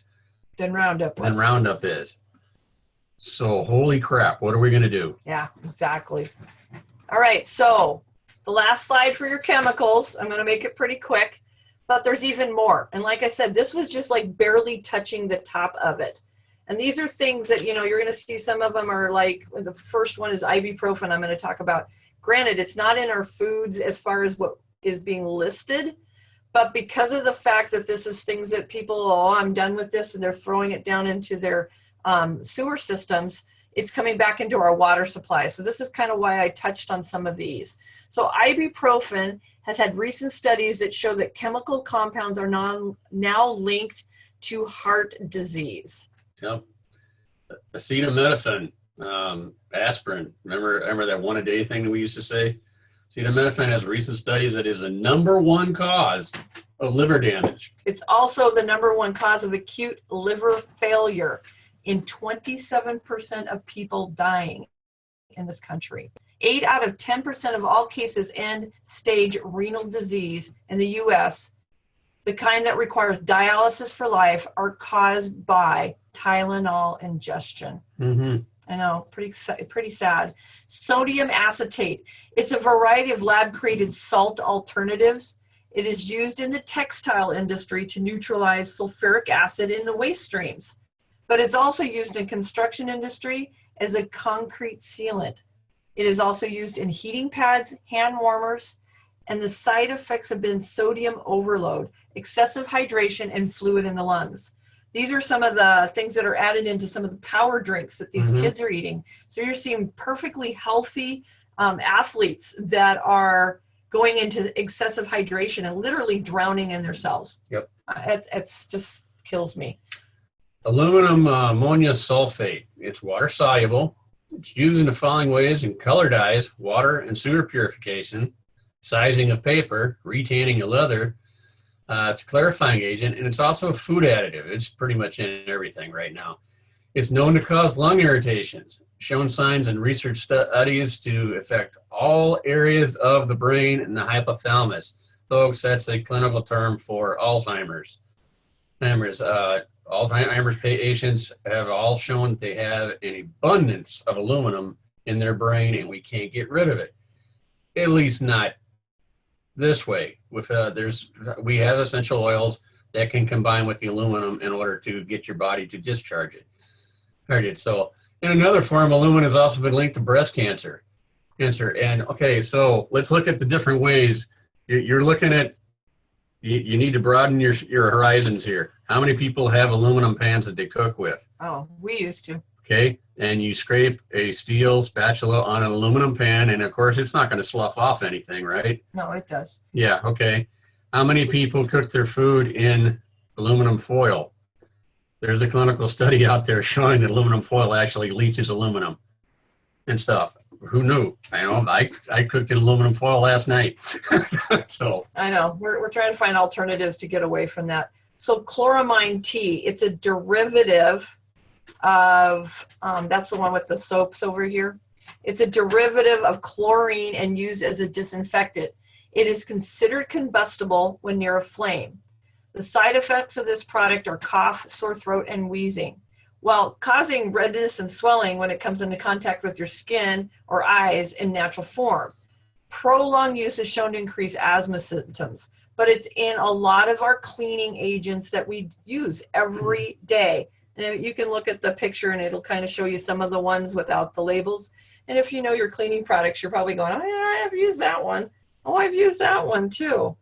than Roundup is. So holy crap! What are we going to do? Yeah, exactly. All right, so the last slide for your chemicals. I'm going to make it pretty quick. But there's even more. And like I said, this was just like barely touching the top of it. And these are things that, you know, you're going to see some of them are like, the first one is ibuprofen I'm going to talk about. Granted, it's not in our foods as far as what is being listed, but because of the fact that this is things that people, oh, I'm done with this, and they're throwing it down into their sewer systems, it's coming back into our water supply. So this is kind of why I touched on some of these. So ibuprofen has had recent studies that show that chemical compounds are now linked to heart disease. Yep. Acetaminophen, aspirin. Remember that one a day thing that we used to say? Acetaminophen has recent studies that is the #1 cause of liver damage. It's also the #1 cause of acute liver failure in 27% of people dying in this country. 8 out of 10% of all cases end-stage renal disease in the U.S., the kind that requires dialysis for life, are caused by Tylenol ingestion. Mm-hmm. I know, pretty sad. Sodium acetate. It's a variety of lab-created salt alternatives. It is used in the textile industry to neutralize sulfuric acid in the waste streams, but it's also used in construction industry as a concrete sealant. It is also used in heating pads, hand warmers, and the side effects have been sodium overload, excessive hydration, and fluid in the lungs. These are some of the things that are added into some of the power drinks that these kids are eating. So you're seeing perfectly healthy athletes that are going into excessive hydration and literally drowning in their cells. Yep. It's just kills me. Aluminum ammonia sulfate. It's water soluble. It's used in the following ways in color dyes, water and sewer purification, sizing of paper, retanning of leather. It's a clarifying agent, and it's also a food additive. It's pretty much in everything right now. It's known to cause lung irritations, shown signs in research studies to affect all areas of the brain and the hypothalamus. Folks, that's a clinical term for Alzheimer's. Alzheimer's patients have all shown that they have an abundance of aluminum in their brain, and we can't get rid of it. At least not this way. We have essential oils that can combine with the aluminum in order to get your body to discharge it. So in another form, aluminum has also been linked to breast cancer. And okay, so let's look at the different ways. You're looking at, you need to broaden your horizons here. How many people have aluminum pans that they cook with? Oh, we used to. Okay, and you scrape a steel spatula on an aluminum pan, and of course it's not going to slough off anything, right? No, it does. Yeah, okay. How many people cook their food in aluminum foil? There's a clinical study out there showing that aluminum foil actually leaches aluminum and stuff. Who knew? I cooked in aluminum foil last night. So I know. We're trying to find alternatives to get away from that. So chloramine tea, it's a derivative of, that's the one with the soaps over here. It's a derivative of chlorine and used as a disinfectant. It is considered combustible when near a flame. The side effects of this product are cough, sore throat, and wheezing, while causing redness and swelling when it comes into contact with your skin or eyes in natural form. Prolonged use is shown to increase asthma symptoms, but it's in a lot of our cleaning agents that we use every day. And you can look at the picture and it'll kind of show you some of the ones without the labels. And if you know your cleaning products, you're probably going, oh yeah, I've used that one. Oh, I've used that one too.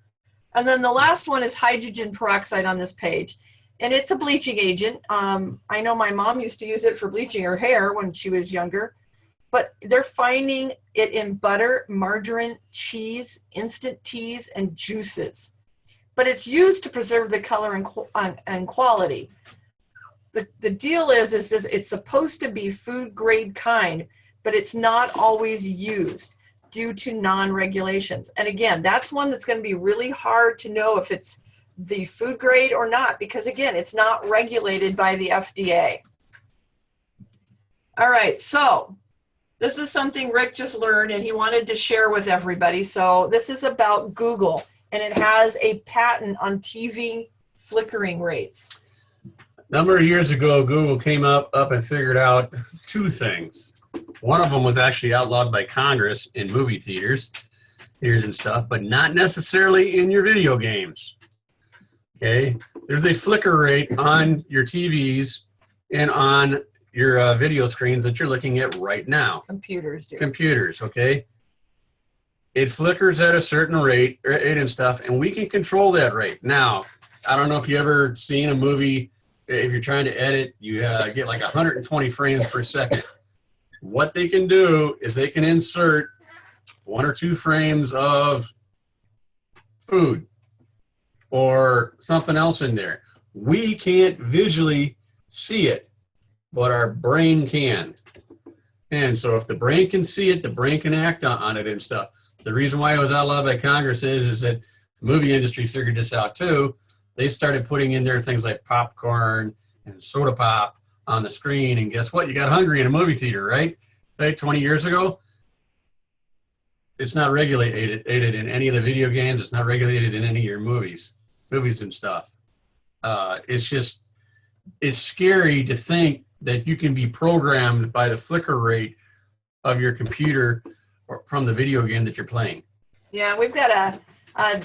And then the last one is hydrogen peroxide on this page. And it's a bleaching agent. I know my mom used to use it for bleaching her hair when she was younger. But they're finding it in butter, margarine, cheese, instant teas, and juices. But it's used to preserve the color and quality. The deal is it's supposed to be food grade kind, but it's not always used due to non-regulations. And again, that's one that's going to be really hard to know if it's the food grade or not, because again, it's not regulated by the FDA. All right, so this is something Rick just learned and he wanted to share with everybody. So this is about Google, and it has a patent on TV flickering rates. A number of years ago, Google came up and figured out two things. One of them was actually outlawed by Congress in movie theaters and stuff, but not necessarily in your video games. Okay, there's a flicker rate on your TVs and on your video screens that you're looking at right now. Computers do. Computers, okay? It flickers at a certain rate and stuff, and we can control that rate. Now, I don't know if you ever seen a movie, if you're trying to edit, you get like 120 frames per second. What they can do is they can insert 1 or 2 frames of food or something else in there. We can't visually see it, but our brain can. And so if the brain can see it, the brain can act on it and stuff. The reason why it was outlawed by Congress is that the movie industry figured this out too. They started putting in there things like popcorn and soda pop on the screen, and guess what? You got hungry in a movie theater, right? 20 years ago. It's not regulated in any of the video games. It's not regulated in any of your movies and stuff. It's scary to think that you can be programmed by the flicker rate of your computer or from the video game that you're playing. Yeah, we've got a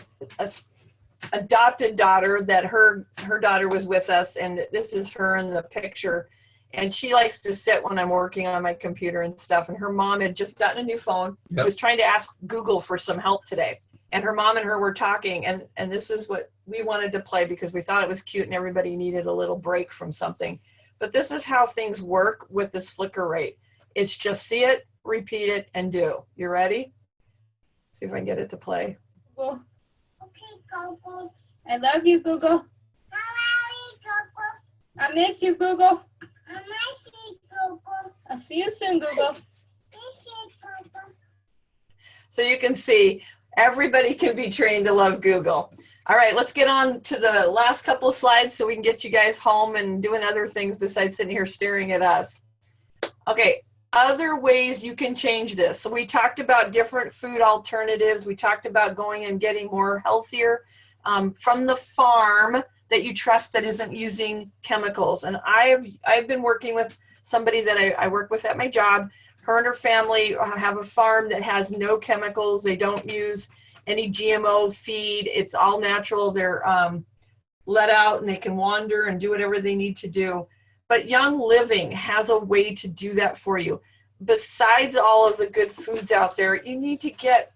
adopted daughter that her daughter was with us, and this is her in the picture. And she likes to sit when I'm working on my computer and stuff. And her mom had just gotten a new phone. Yep. Was trying to ask Google for some help today. and her mom and her were talking, and this is what we wanted to play because we thought it was cute and everybody needed a little break from something. But this is how things work with this flicker rate. It's just see it, repeat it, and do. You ready? See if I can get it to play. Google. Okay, Google. I love you, Google. I love you, Google. I miss you, Google. I miss you, Google. I'll see you soon, Google. Miss you, Google. So you can see everybody can be trained to love Google. All right, let's get on to the last couple of slides so we can get you guys home and doing other things besides sitting here staring at us. Okay, other ways you can change this. So we talked about different food alternatives. We talked about going and getting more healthier from the farm that you trust that isn't using chemicals. And I've been working with somebody that I work with at my job. Her and her family have a farm that has no chemicals. They don't use any GMO feed. It's all natural. They're let out and they can wander and do whatever they need to do. But Young Living has a way to do that for you. Besides all of the good foods out there, you need to get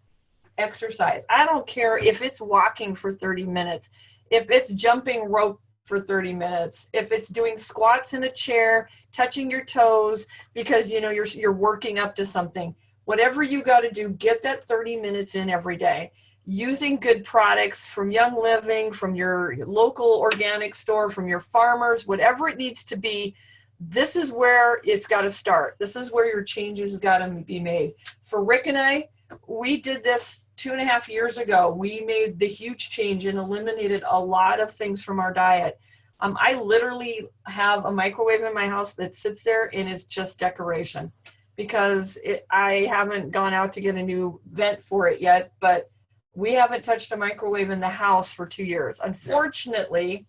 exercise. I don't care if it's walking for 30 minutes, if it's jumping rope for 30 minutes, if it's doing squats in a chair, touching your toes because you know you're working up to something. Whatever you got to do, get that 30 minutes in every day. Using good products from Young Living, from your local organic store, from your farmers, whatever it needs to be, this is where it's got to start. This is where your changes got to be made. For Rick and I, we did this 2.5 years ago. We made the huge change and eliminated a lot of things from our diet. I literally have a microwave in my house that sits there and it's just decoration because I haven't gone out to get a new vent for it yet, but we haven't touched a microwave in the house for 2 years. Unfortunately,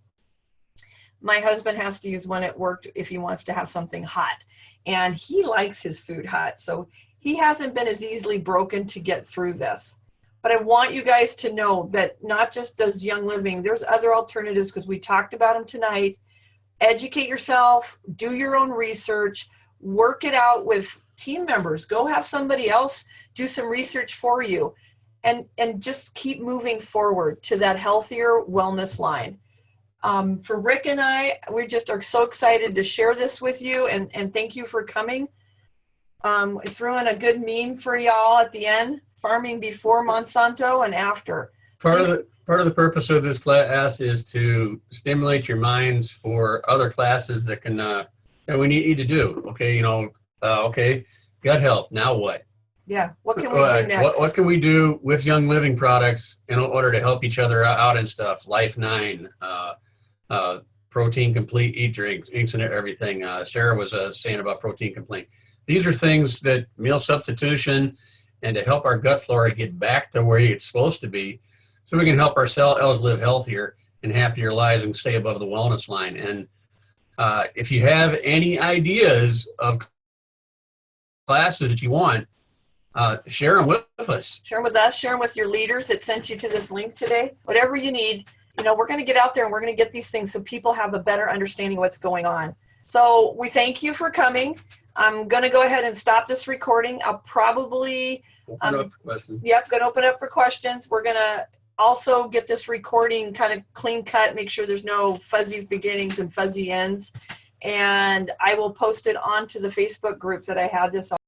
my husband has to use one at work if he wants to have something hot, and he likes his food hot. So he hasn't been as easily broken to get through this. But I want you guys to know that not just does Young Living, there's other alternatives because we talked about them tonight. Educate yourself, do your own research, work it out with team members. Go have somebody else do some research for you and just keep moving forward to that healthier wellness line. For Rick and I, we just are so excited to share this with you and thank you for coming. I threw in a good meme for y'all at the end. Farming before Monsanto and after. Part of the purpose of this class is to stimulate your minds for other classes that can that we need to do. Okay, okay, gut health. Now what? Yeah, what can we do next? What can we do with Young Living products in order to help each other out and stuff? Life 9, Protein Complete, eat drinks and everything. Sarah was saying about Protein Complete. These are things that meal substitution and to help our gut flora get back to where it's supposed to be so we can help ourselves live healthier and happier lives and stay above the wellness line. And if you have any ideas of classes that you want, share them with us. Share them with us. Share them with your leaders that sent you to this link today. Whatever you need, we're going to get out there and we're going to get these things so people have a better understanding of what's going on. So we thank you for coming. I'm going to go ahead and stop this recording. I'll probably open up for questions. Yep, going to open up for questions. We're going to also get this recording kind of clean cut, make sure there's no fuzzy beginnings and fuzzy ends. And I will post it onto the Facebook group that I had this on.